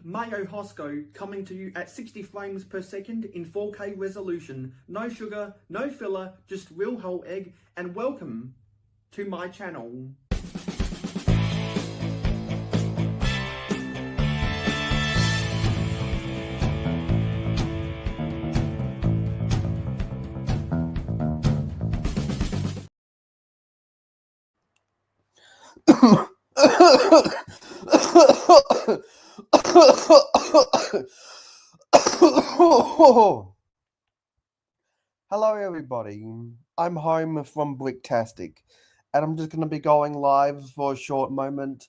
mayohosko coming to you at 60 frames per second in 4K resolution. No sugar, no filler, just real whole egg, and welcome to my channel. Hello everybody, I'm home from Bricktastic, and I'm just going to be going live for a short moment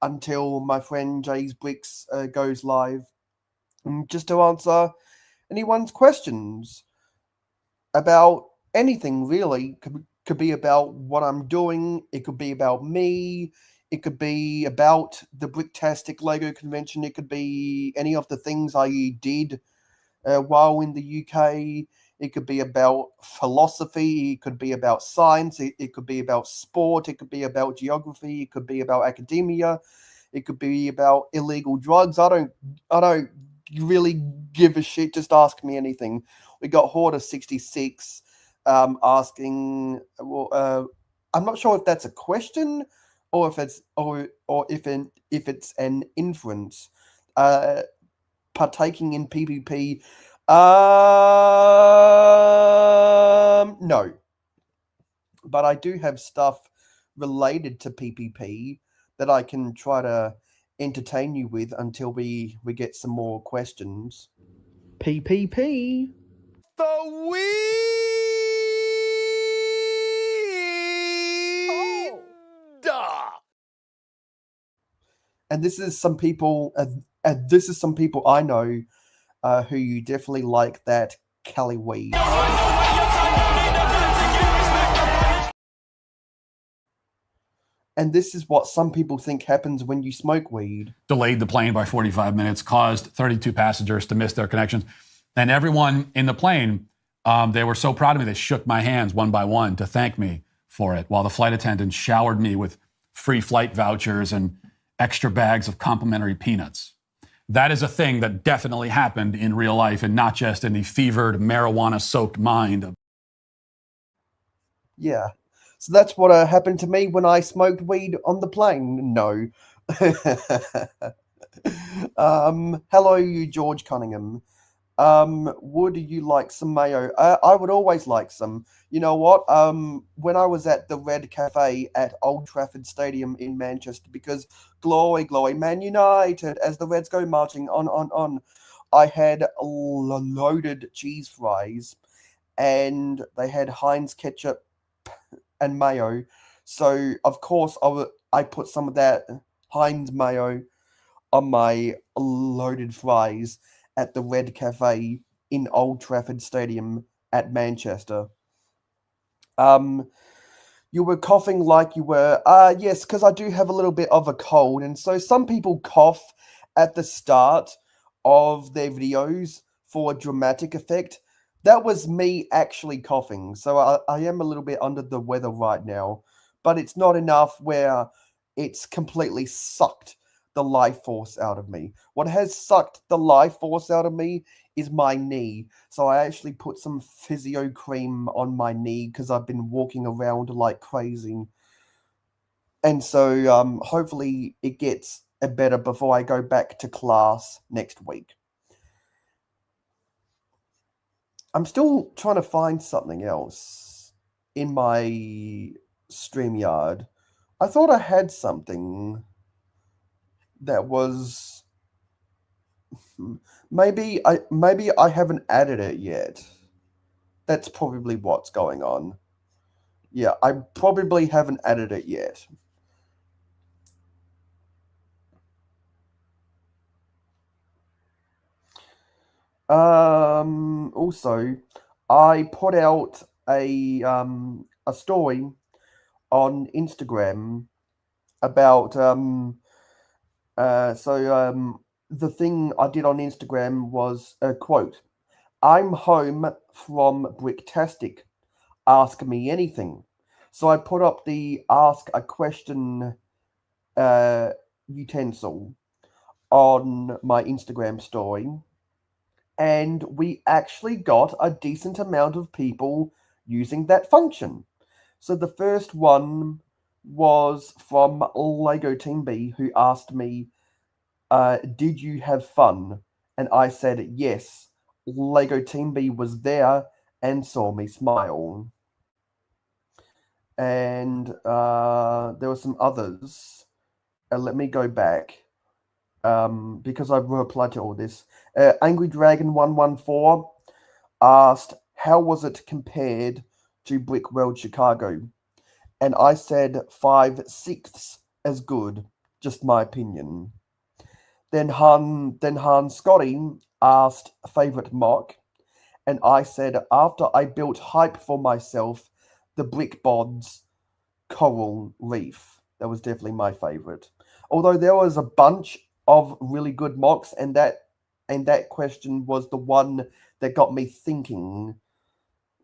until my friend Jay's Bricks goes live, just to answer anyone's questions about anything really. Could be about what I'm doing, it could be about me, it could be about the Bricktastic Lego convention, it could be any of the things I did while in the UK. It could be about philosophy, it could be about science, it could be about sport, it could be about geography, it could be about academia, it could be about illegal drugs. I don't really give a shit, just ask me anything. We got Hoarder66 asking, I'm not sure if that's a question or if it's if it's an inference. Partaking in PvP. No. But I do have stuff related to PvP that I can try to entertain you with until we get some more questions. PvP. The weed. And this is some people. This is some people I know who you definitely like that Cali weed. And this is what some people think happens when you smoke weed. Delayed the plane by 45 minutes, caused 32 passengers to miss their connections. And everyone in the plane, they were so proud of me, they shook my hands one by one to thank me for it, while the flight attendant showered me with free flight vouchers and extra bags of complimentary peanuts. That is a thing that definitely happened in real life and not just in the fevered, marijuana-soaked mind of... Yeah. So that's what happened to me when I smoked weed on the plane. No. Hello, you George Cunningham. Would you like some mayo? I would always like some. You know what? When I was at the Red Cafe at Old Trafford Stadium in Manchester, because glory, glory, Man United, as the Reds go marching on, I had loaded cheese fries, and they had Heinz ketchup and mayo. So of course I put some of that Heinz mayo on my loaded fries at the Red Cafe in Old Trafford Stadium at Manchester. You were coughing like you were. Yes, because I do have a little bit of a cold, and so some people cough at the start of their videos for a dramatic effect. That was me actually coughing, so I am a little bit under the weather right now, but it's not enough where it's completely sucked the life force out of me. What has sucked the life force out of me is my knee. So I actually put some physio cream on my knee because I've been walking around like crazy. And so hopefully it gets better before I go back to class next week. I'm still trying to find something else in my StreamYard. I thought I had something that was maybe I haven't added it yet. That's probably what's going on. Yeah, I probably haven't added it yet. Also, I put out a story on Instagram about the thing I did on Instagram was a quote, "I'm home from Bricktastic. Ask me anything." So I put up the ask a question utensil. on my Instagram story, and we actually got a decent amount of people using that function. So the first one was from Lego Team B, who asked me, did you have fun? And I said yes. Lego Team B was there and saw me smile. And there were some others. Let me go back, because I've replied to all this. Angry Dragon 114 asked, how was it compared to Brick World Chicago? And I said 5/6 as good, just my opinion. Then Han Scotty asked favorite mock, and I said after I built hype for myself, the Brick Bods Coral Reef. That was definitely my favorite. Although there was a bunch of really good mocks, and that question was the one that got me thinking,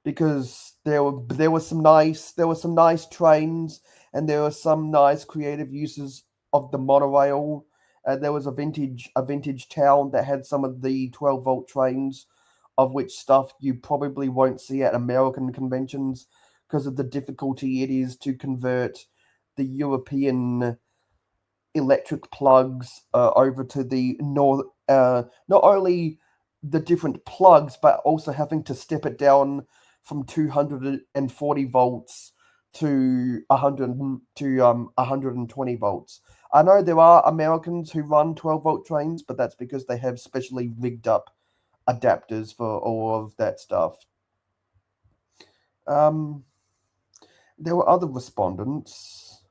because there were some nice trains, and there were some nice creative uses of the monorail. There was a vintage town that had some of the 12-volt trains, of which stuff you probably won't see at American conventions because of the difficulty it is to convert the European electric plugs over to the north. Not only the different plugs, but also having to step it down from 240 volts to 120 volts. I know there are Americans who run 12-volt trains, but that's because they have specially rigged up adapters for all of that stuff. There were other respondents.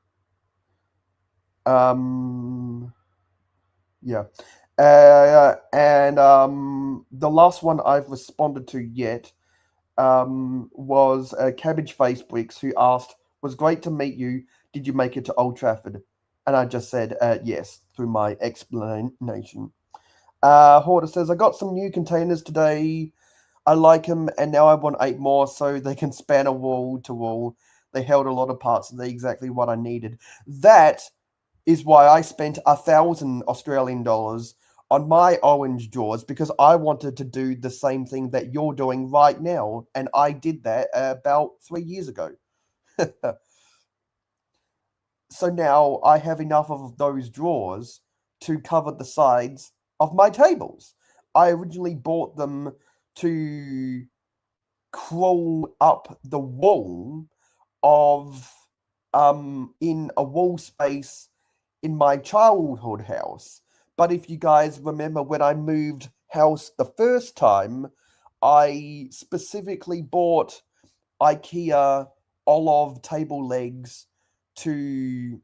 Yeah. And the last one I've responded to yet was Cabbage Face Bricks, who asked, was great to meet you. Did you make it to Old Trafford? And I just said yes, through my explanation. Horta says, I got some new containers today. I like them, and now I want 8 more so they can span a wall to wall. They held a lot of parts, and they're exactly what I needed. That is why I spent 1,000 Australian dollars on my orange drawers, because I wanted to do the same thing that you're doing right now, and I did that about 3 years ago. So now I have enough of those drawers to cover the sides of my tables. I originally bought them to crawl up the wall of in a wall space in my childhood house. But if you guys remember, when I moved house the first time, I specifically bought IKEA olive table legs to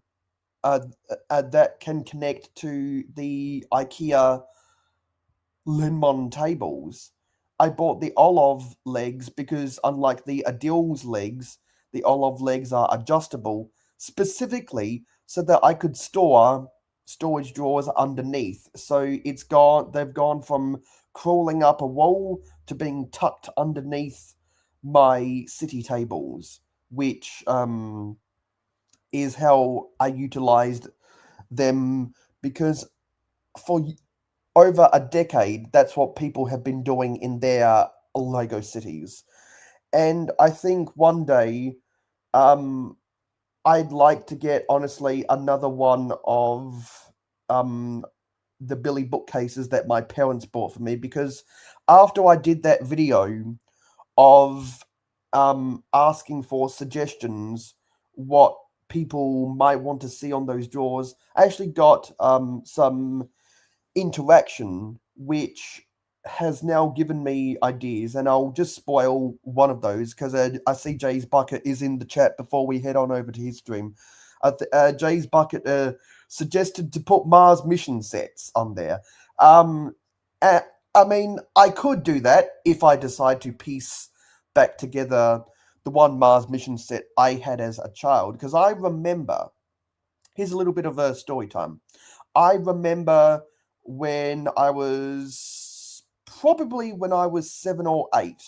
that can connect to the IKEA Linmon tables. I bought the olive legs because, unlike the Adil's legs, the olive legs are adjustable, specifically so that I could store storage drawers underneath. So they've gone from crawling up a wall to being tucked underneath my city tables, which is how I utilized them, because for over a decade, that's what people have been doing in their Lego cities. And I think one day, I'd like to get, honestly, another one of the Billy bookcases that my parents bought for me, because after I did that video of asking for suggestions what people might want to see on those drawers, I actually got some interaction, which has now given me ideas, and I'll just spoil one of those because I see Jay's Bucket is in the chat before we head on over to his stream. Jay's Bucket suggested to put Mars mission sets on there. I mean, I could do that if I decide to piece back together the one Mars mission set I had as a child, because I remember, here's a little bit of a story time. I remember when I was 7 or 8,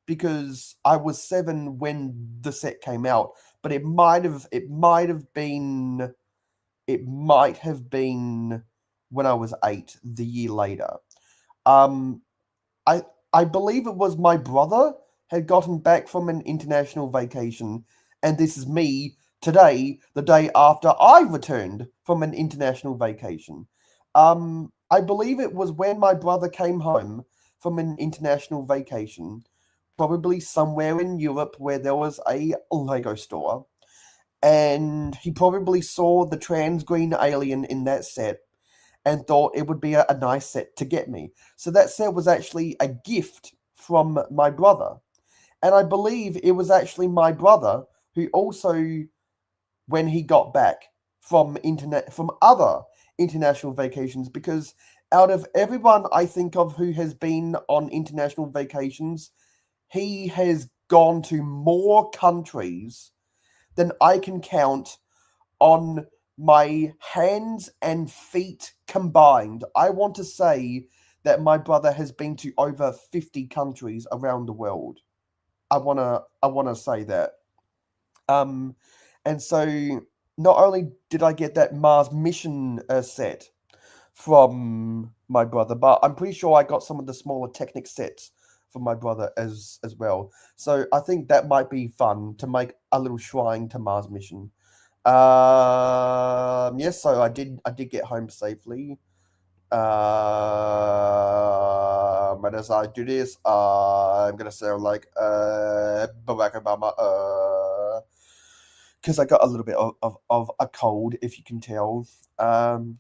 because I was 7 when the set came out, but it might have been when I was 8, the year later. Um, I believe it was my brother had gotten back from an international vacation, and this is me today, the day after I returned from an international vacation. I believe it was when my brother came home from an international vacation, probably somewhere in Europe where there was a Lego store, and he probably saw the trans green alien in that set and thought it would be a nice set to get me. So that set was actually a gift from my brother. And I believe it was actually my brother who also, when he got back from other international vacations, because out of everyone I think of who has been on international vacations, he has gone to more countries than I can count on my hands and feet combined. I want to say that my brother has been to over 50 countries around the world. I wanna say that. And so not only did I get that Mars mission set from my brother, but I'm pretty sure I got some of the smaller Technic sets from my brother as well. So I think that might be fun to make a little shrine to Mars mission. Yes, so I did get home safely. And as I do this, I'm gonna sound like Barack Obama, because I got a little bit of a cold, if you can tell. So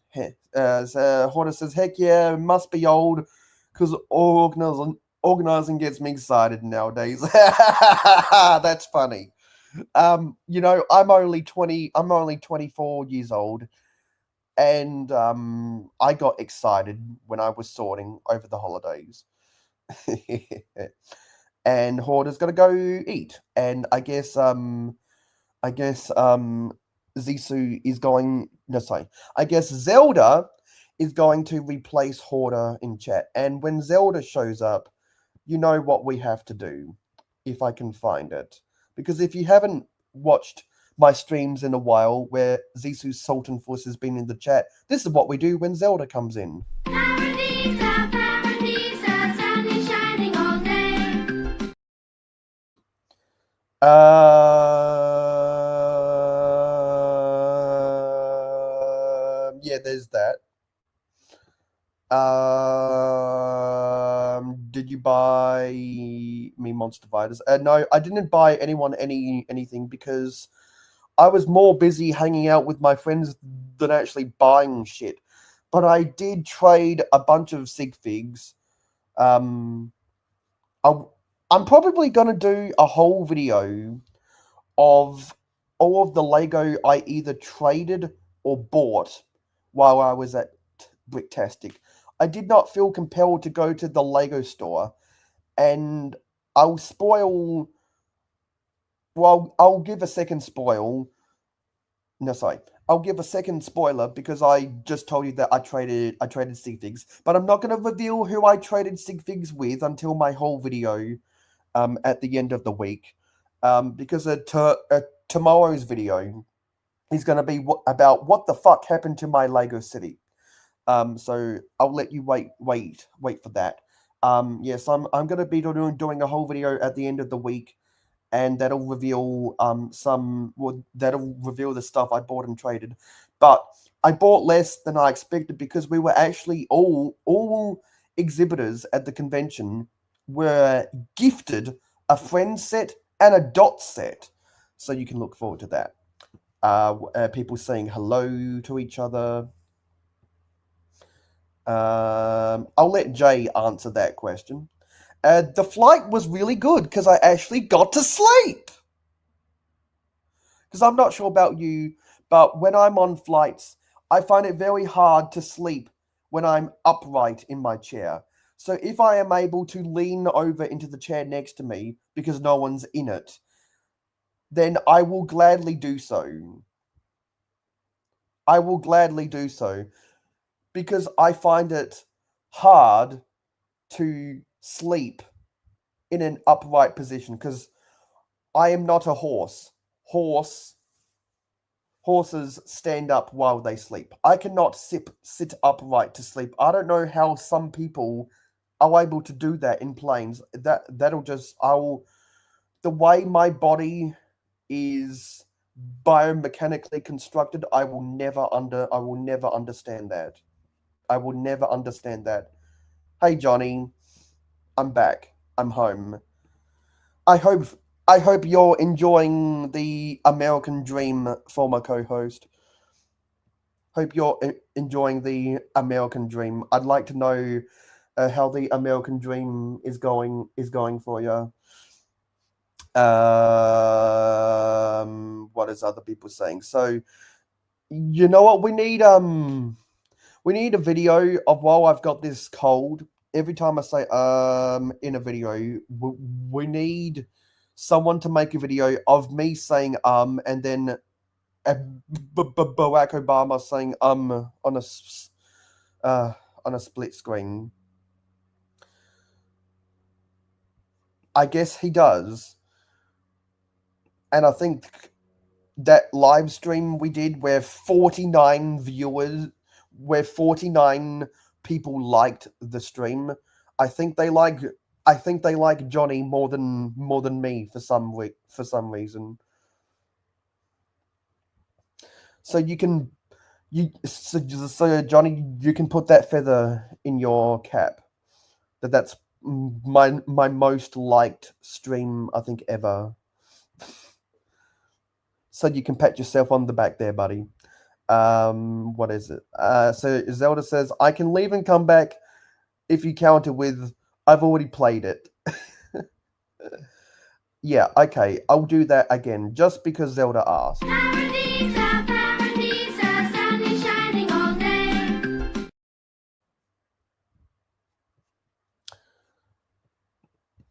Horner says, "Heck yeah, it must be old, because organizing gets me excited nowadays." That's funny. I'm only 24 years old, and I got excited when I was sorting over the holidays. And Hoarder's got to go eat, and I guess Zissou is going. No, sorry. I guess Zelda is going to replace Hoarder in chat, and when Zelda shows up, you know what we have to do, if I can find it. Because if you haven't watched my streams in a while where Zissou's Sultan Force has been in the chat, this is what we do when Zelda comes in. Paradisa, Paradisa, sun is shining all day. Yeah, there's that. Did you buy me Monster Fighters? No, I didn't buy anyone anything because I was more busy hanging out with my friends than actually buying shit. But I did trade a bunch of sig figs. I'm probably gonna do a whole video of all of the Lego I either traded or bought while I was at Bricktastic. I did not feel compelled to go to the Lego store, and I'll spoil. Well, I'll give a second spoil. No, sorry. I'll give a second spoiler because I just told you that I traded sig figs, but I'm not going to reveal who I traded sig figs with until my whole video at the end of the week, because tomorrow's video is going to be about what the fuck happened to my Lego city. So I'll let you wait for that. Yes, I'm going to be doing a whole video at the end of the week, and that'll reveal that'll reveal the stuff I bought and traded. But I bought less than I expected because we were actually all exhibitors at the convention were gifted a friend set and a dot set, so you can look forward to that. People saying hello to each other. I'll let Jay answer that question. The flight was really good because I actually got to sleep. Because I'm not sure about you, but when I'm on flights, I find it very hard to sleep when I'm upright in my chair. So if I am able to lean over into the chair next to me because no one's in it, then I will gladly do so. I will gladly do so because I find it hard to sleep in an upright position because I am not a horse. Horse horses stand up while they sleep. I cannot sit upright to sleep. I don't know how some people are able to do that in planes. That'll just the way my body is biomechanically constructed, I will never understand that. I will never understand that. Hey Johnny, I'm back. I'm home. I hope you're enjoying the American Dream, former co-host. Hope you're enjoying the American Dream. I'd like to know how the American Dream is going for you. What is other people saying? So, you know what? We need a video of while I've got this cold. Every time I say in a video, we need someone to make a video of me saying and then Barack Obama saying on a split screen. I guess he does. And I think that live stream we did where 49 people liked the stream. I think they like Johnny more than me for some reason. So so Johnny, you can put that feather in your cap. That's my most liked stream I think ever. So you can pat yourself on the back there, buddy. What is it? So Zelda says, I can leave and come back if you counter with, I've already played it. Yeah, okay, I'll do that again, just because Zelda asked. Paradisa, Paradisa, sun is shining all day.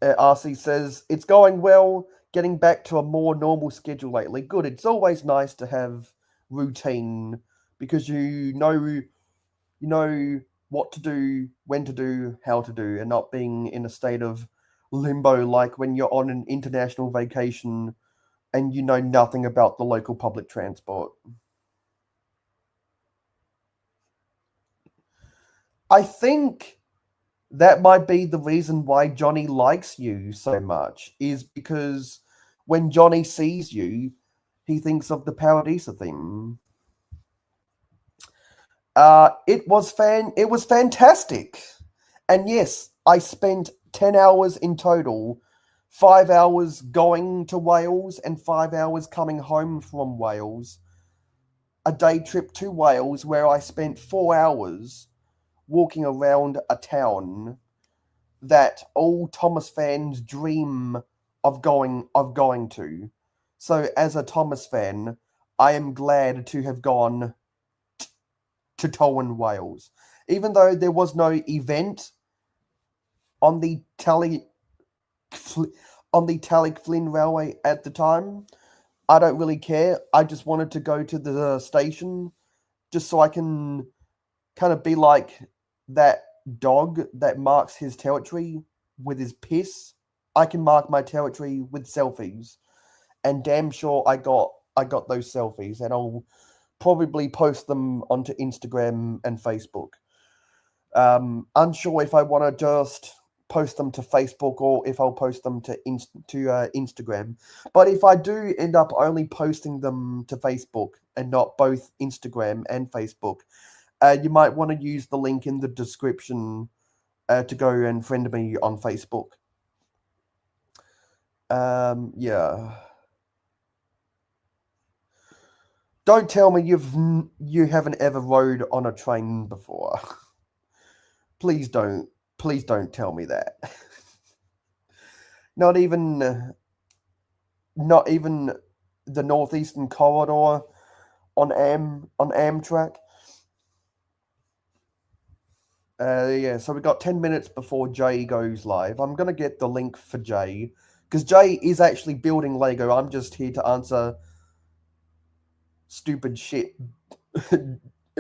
RC says, it's going well, getting back to a more normal schedule lately. Good, it's always nice to have routine, because you know what to do, when to do, how to do, and not being in a state of limbo like when you're on an international vacation and you know nothing about the local public transport. I think that might be the reason why Johnny likes you so much, is because when Johnny sees you, he thinks of the Paradisa theme. It was fantastic. And yes, I spent 10 hours in total, 5 hours going to Wales and 5 hours coming home from Wales. A day trip to Wales where I spent 4 hours walking around a town that all Thomas fans dream of going to. So as a Thomas fan, I am glad to have gone to Tolwyn, Wales. Even though there was no event on the Tallyflin Railway at the time, I don't really care. I just wanted to go to the station just so I can kind of be like that dog that marks his territory with his piss. I can mark my territory with selfies, and damn sure I got those selfies, and I'll probably post them onto Instagram and Facebook. Unsure if I want to just post them to Facebook or if I'll post them to Instagram. But if I do end up only posting them to Facebook and not both Instagram and Facebook, you might want to use the link in the description to go and friend me on Facebook. Yeah. Don't tell me you haven't ever rode on a train before. Please don't tell me that. Not even the Northeastern Corridor on Amtrak. Yeah, so we got 10 minutes before Jay goes live. I'm gonna get the link for Jay, because Jay is actually building Lego. I'm just here to answer stupid shit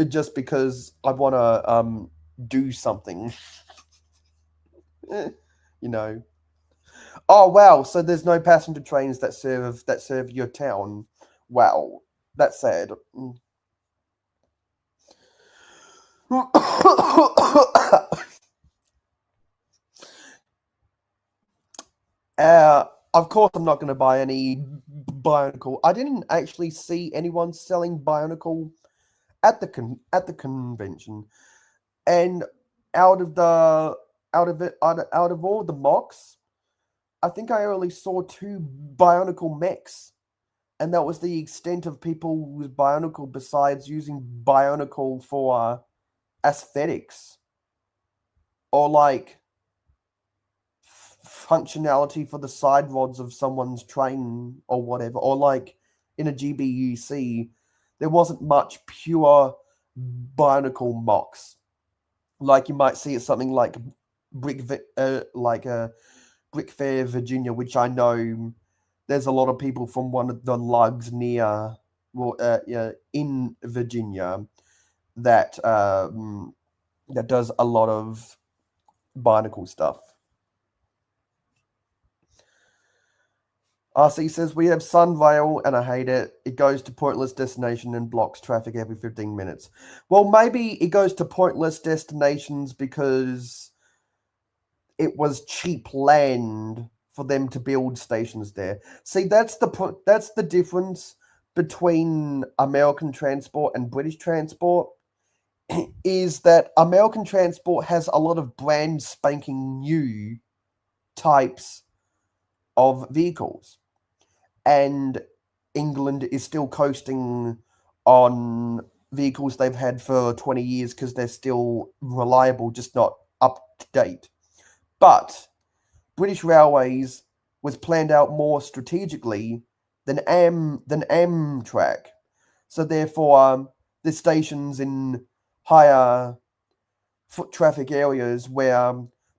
just because I want to do something. You know. Oh wow, so there's no passenger trains that serve your town. Wow. That's sad. Of course, I'm not going to buy any Bionicle. I didn't actually see anyone selling Bionicle at the convention, and out of all the mocks, I think I only saw 2 Bionicle mechs, and that was the extent of people with Bionicle. Besides using Bionicle for aesthetics or like functionality for the side rods of someone's train or whatever, or like in a GBUC, there wasn't much pure Bionicle mocks. Like you might see at something like Brick Fair, Virginia, which I know there's a lot of people from one of the lugs near, in Virginia that that does a lot of Bionicle stuff. RC says, we have Sunvale and I hate it. It goes to pointless destination and blocks traffic every 15 minutes. Well, maybe it goes to pointless destinations because it was cheap land for them to build stations there. See, that's the difference between American transport and British transport, is that American transport has a lot of brand spanking new types of vehicles. And England is still coasting on vehicles they've had for 20 years because they're still reliable, just not up to date. But British Railways was planned out more strategically than Amtrak. So therefore, the stations in higher foot traffic areas where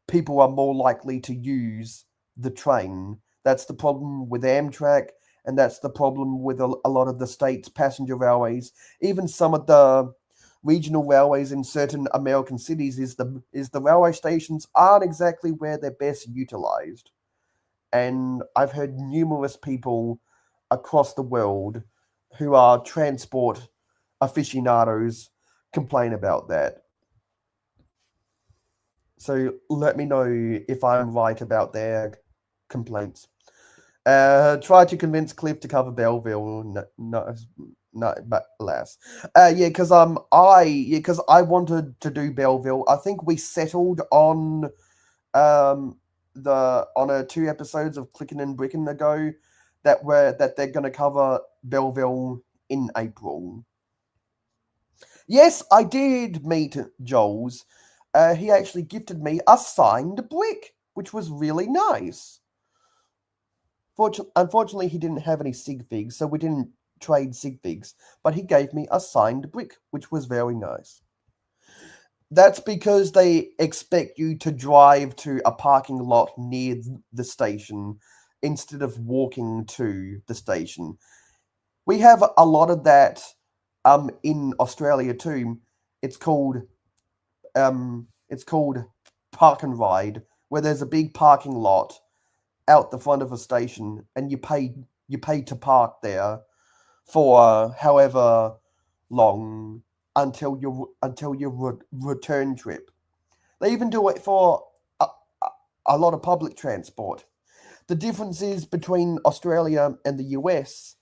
people are more likely to use the train. That's the problem with Amtrak, and that's the problem with a lot of the state's passenger railways. Even some of the regional railways in certain American cities is the railway stations aren't exactly where they're best utilized. And I've heard numerous people across the world who are transport aficionados complain about that. So let me know if I'm right about their complaints. Try to convince Cliff to cover Belleville. No, but alas. Because I wanted to do Belleville. I think we settled on on 2 episodes of Clickin' and Brickin' ago that they're gonna cover Belleville in April. Yes, I did meet Joel's. He actually gifted me a signed brick, which was really nice. Unfortunately, he didn't have any sig figs, so we didn't trade sig figs, but he gave me a signed brick, which was very nice. That's because they expect you to drive to a parking lot near the station instead of walking to the station. We have a lot of that in Australia too. It's called Park and Ride, where there's a big parking lot out the front of a station, and you pay to park there for however long until your return trip. They even do it for a lot of public transport. The difference is between Australia and the US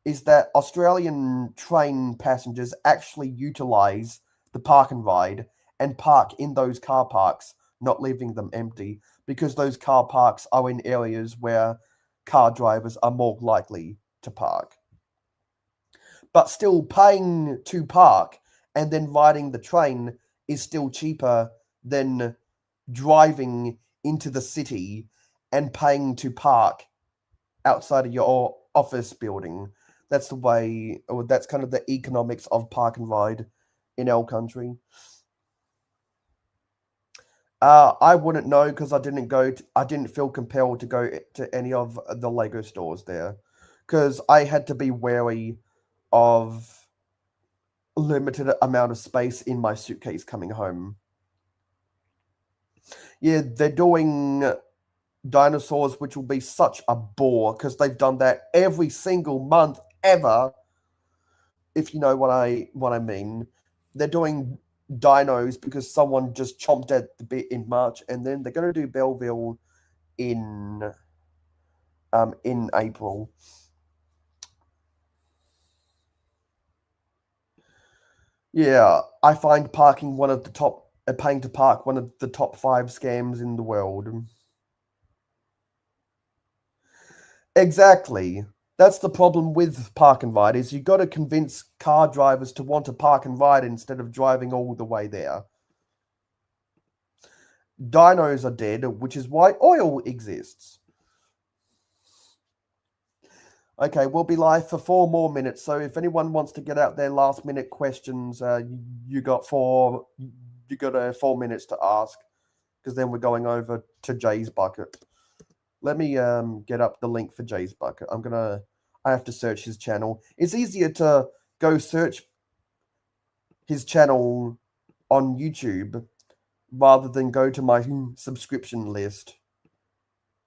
is that Australian train passengers actually utilize the Park and Ride and park in those car parks, not leaving them empty, because those car parks are in areas where car drivers are more likely to park. But still, paying to park and then riding the train is still cheaper than driving into the city and paying to park outside of your office building. That's the way, or that's kind of the economics of Park and Ride in our country. I wouldn't know because I didn't feel compelled to go to any of the Lego stores there because I had to be wary of limited amount of space in my suitcase coming home. Yeah, they're doing dinosaurs, which will be such a bore because they've done that every single month ever if you know what I mean. They're doing dinos because someone just chomped at the bit in March, and then they're going to do Belleville in April. Yeah, I find paying to park one of the top 5 scams in the world. Exactly. That's the problem with park and ride, is you got to convince car drivers to want to park and ride instead of driving all the way there. Dinos are dead, which is why oil exists. Okay, we'll be live for 4 more minutes, so if anyone wants to get out their last minute questions, you got 4 minutes to ask, because then we're going over to Jay's bucket. Let me get up the link for Jay's bucket. I have to search his channel. It's easier to go search his channel on YouTube rather than go to my subscription list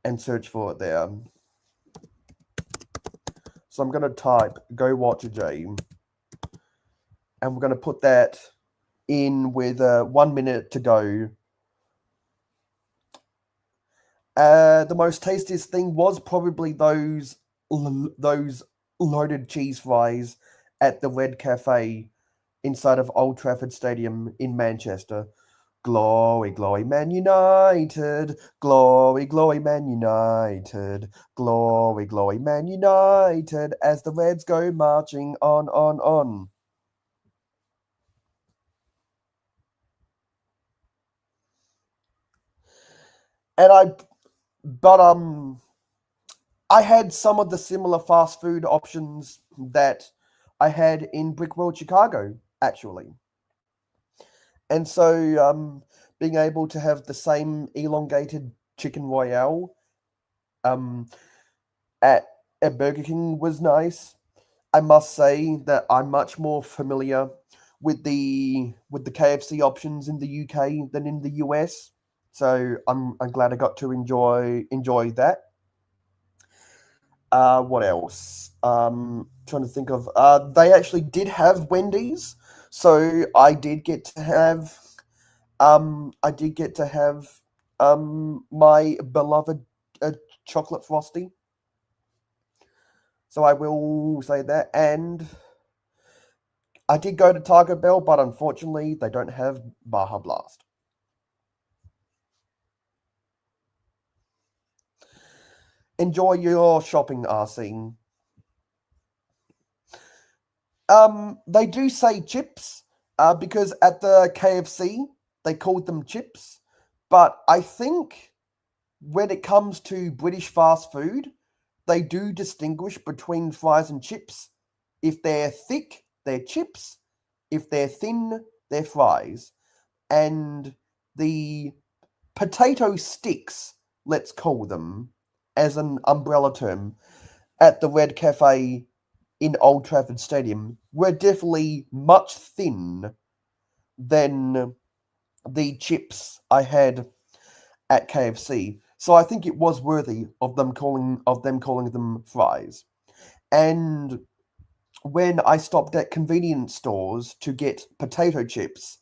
and search for it there. So I'm going to type "Go Watch Jay," and we're going to put that in with 1 minute to go. The most tastiest thing was probably those loaded cheese fries at the Red Cafe inside of Old Trafford Stadium in Manchester. Glory, glory, Man United. Glory, glory, Man United. Glory, glory, Man United. As the Reds go marching on. And I had some of the similar fast food options that I had in Brickworld Chicago, actually. And so being able to have the same elongated chicken royale at Burger King was nice. I must say that I'm much more familiar with the KFC options in the UK than in the US. So I'm glad I got to enjoy that. What else? Trying to think of. They actually did have Wendy's, so I did get to have. My beloved chocolate frosty. So I will say that, and I did go to Taco Bell, but unfortunately they don't have Baja Blast. Enjoy your shopping, RC. They do say chips, because at the KFC they called them chips, but I think when it comes to British fast food, they do distinguish between fries and chips. If they're thick, they're chips. If they're thin, they're fries. And the potato sticks, let's call them, as an umbrella term, at the Red Cafe in Old Trafford Stadium were definitely much thin than the chips I had at KFC. So I think it was worthy of them calling them fries. And when I stopped at convenience stores to get potato chips,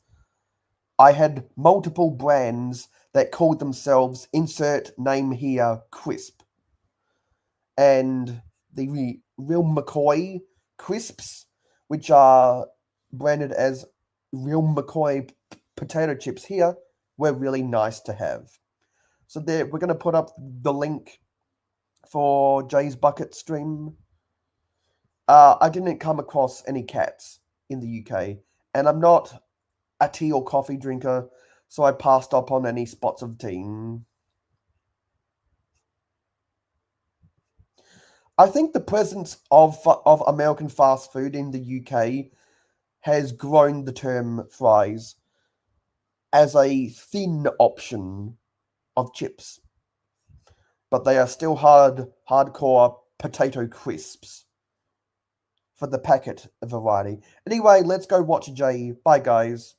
I had multiple brands that called themselves, insert name here, Crisp. And the Real McCoy crisps, which are branded as Real McCoy potato chips here, were really nice to have. So there, we're going to put up the link for Jay's Bucket stream. I didn't come across any cats in the UK, and I'm not a tea or coffee drinker, so I passed up on any spots of tea. I think the presence of American fast food in the UK has grown the term fries as a thin option of chips, but they are still hardcore potato crisps for the packet variety. Anyway, let's go watch Jay. Bye, guys.